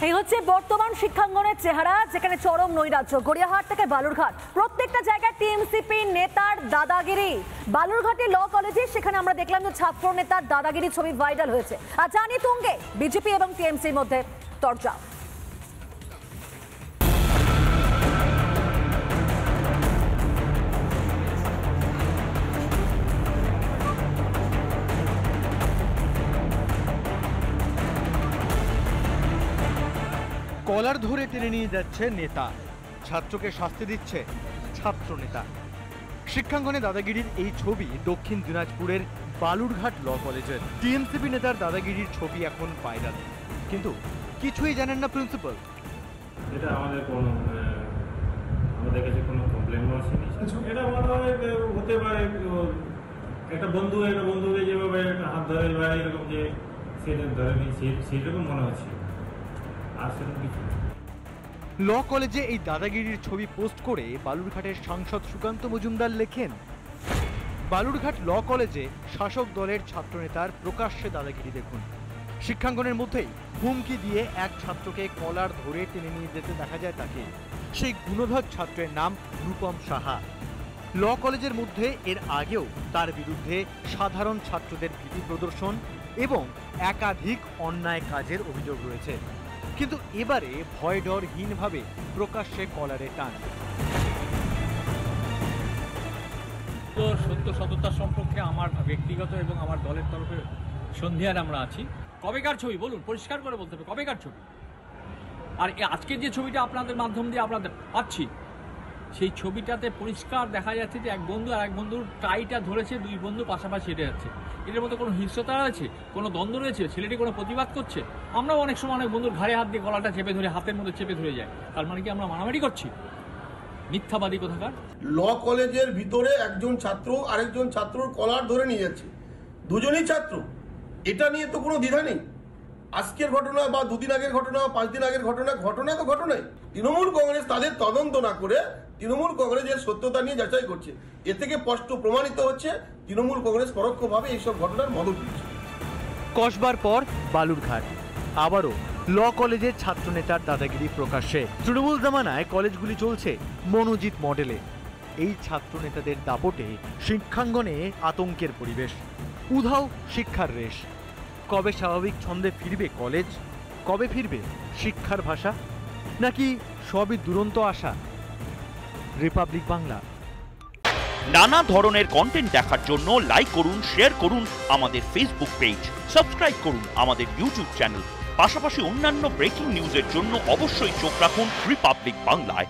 এই হচ্ছে বর্তমান শিক্ষাঙ্গনের চেহারা, যেখানে চরম নৈরাজ্য। গড়িয়াহাট থেকে বালুরঘাট, প্রত্যেকটা জায়গায় টিএমসিপি নেতার দাদাগিরি। বালুরঘাটে ল কলেজে সেখানে আমরা দেখলাম যে ছাত্র নেতার দাদাগিরি ছবি ভাইরাল হয়েছে। আর জানি তুঙ্গে বিজেপি এবং টিএমসির মধ্যে তরজা। কলার ধরে টেনে নিয়ে যাচ্ছে নেতা, ছাত্রকে শাস্তি দিচ্ছে ছাত্র নেতা। শিক্ষাঙ্গনে দাদাগিরির এই ছবি দক্ষিণ দিনাজপুরের বালুরঘাট ল কলেজের। টিএমসিপি নেতার দাদাগিরির ছবি এখন ভাইরাল, কিন্তু কিছুই জানেন না প্রিন্সিপাল। এটা আমাদের কাছে কোনো কমপ্লেনও আসেনি। এটা মনে হয় হতে পারে একটা বন্ধুকে যেভাবে হাত ধরে বা এরকম যে সেটা ধরেনি, সেরকম মনে হচ্ছে। ল কলেজে এই দাদাগিরির ছবি পোস্ট করে বালুরঘাটের সাংসদ সুকান্ত মজুমদার লেখেন, বালুরঘাট ল কলেজে শাসক দলের ছাত্রনেতার প্রকাশ্যে দাদাগিরি দেখুন। শিক্ষাঙ্গনের মধ্যেই হুমকি দিয়ে এক ছাত্রকে কলার ধরে টেনে নিয়ে যেতে দেখা যায় তাকে। সেই গুণধর ছাত্রের নাম রূপম সাহা। ল কলেজের মধ্যে এর আগেও তার বিরুদ্ধে সাধারণ ছাত্রদের ভীতি প্রদর্শন এবং একাধিক অন্যায় কাজের অভিযোগ রয়েছে, কিন্তু এবারে ভয় ডরহীনভাবে প্রকাশ্যে কলারে টান। সত্য সততার সম্পর্কে আমার ব্যক্তিগত এবং আমার দলের তরফে সন্ধিয়ার আমরা আছি। কবেকার ছবি বলুন, পরিষ্কার করে বলতে হবে কবেকার ছবি। আর আজকের যে ছবিটা আপনাদের মাধ্যম দিয়ে আপনাদের পাচ্ছি, সেই ছবিটাতে পরিষ্কার দেখা যাচ্ছে যে এক বন্ধু আর এক বন্ধুর টাইটা ধরেছে, দুই বন্ধু পাশাপাশি হেঁটে যাচ্ছে। এটার মধ্যে কোনো হিংস্রতা রয়েছে, কোনো দ্বন্দ্ব রয়েছে, ছেলেটি কোনো প্রতিবাদ করছে? আমরাও অনেক সময় অনেক বন্ধুর ঘাড়ে হাত দিয়ে গলাটা চেপে ধরে, হাতের মধ্যে চেপে ধরে যায়। তার মানে কি আমরা মারামারি করছি? মিথ্যাবাদী কোথাকার। ল কলেজের ভিতরে একজন ছাত্র আরেকজন ছাত্রর কলার ধরে নিয়ে যাচ্ছে, দুজনই ছাত্র। এটা নিয়ে তো কোনো দ্বিধা নেই। আজকের ঘটনা বা দুদিন আগের ঘটনা, 5 দিন আগের ঘটনা তো ঘটনাই। তৃণমূল কংগ্রেস তাদের তদন্ত না করে তৃণমূল কংগ্রেসের সত্যতা নিয়ে যাচাই করছে। এ থেকে স্পষ্ট প্রমাণিত হচ্ছে তৃণমূল কংগ্রেস পরোক্ষভাবে এইসব ঘটনার মদত দিচ্ছে। কসবার পর বালুরঘাট, আবারও ল কলেজের ছাত্রনেতার দাদাগিরি প্রকাশ্যে। তৃণমূল জামানায় কলেজগুলি চলছে মনোজিৎ মডেলে। এই ছাত্রনেতাদের দাপটে শিক্ষাঙ্গনে আতঙ্কের পরিবেশ, উধাও শিক্ষার রেশ। কবে স্বাভাবিক ছন্দে ফিরবে কলেজ? কবে ফিরবে শিক্ষার ভাষা? নাকি সবই দুরন্ত আশা? রিপাবলিক বাংলা। নানা ধরনের কন্টেন্ট দেখার জন্য লাইক করুন, শেয়ার করুন আমাদের ফেসবুক পেজ, সাবস্ক্রাইব করুন আমাদের ইউটিউব চ্যানেল। পাশাপাশি অন্যান্য ব্রেকিং নিউজের জন্য অবশ্যই চোখ রাখুন রিপাবলিক বাংলায়।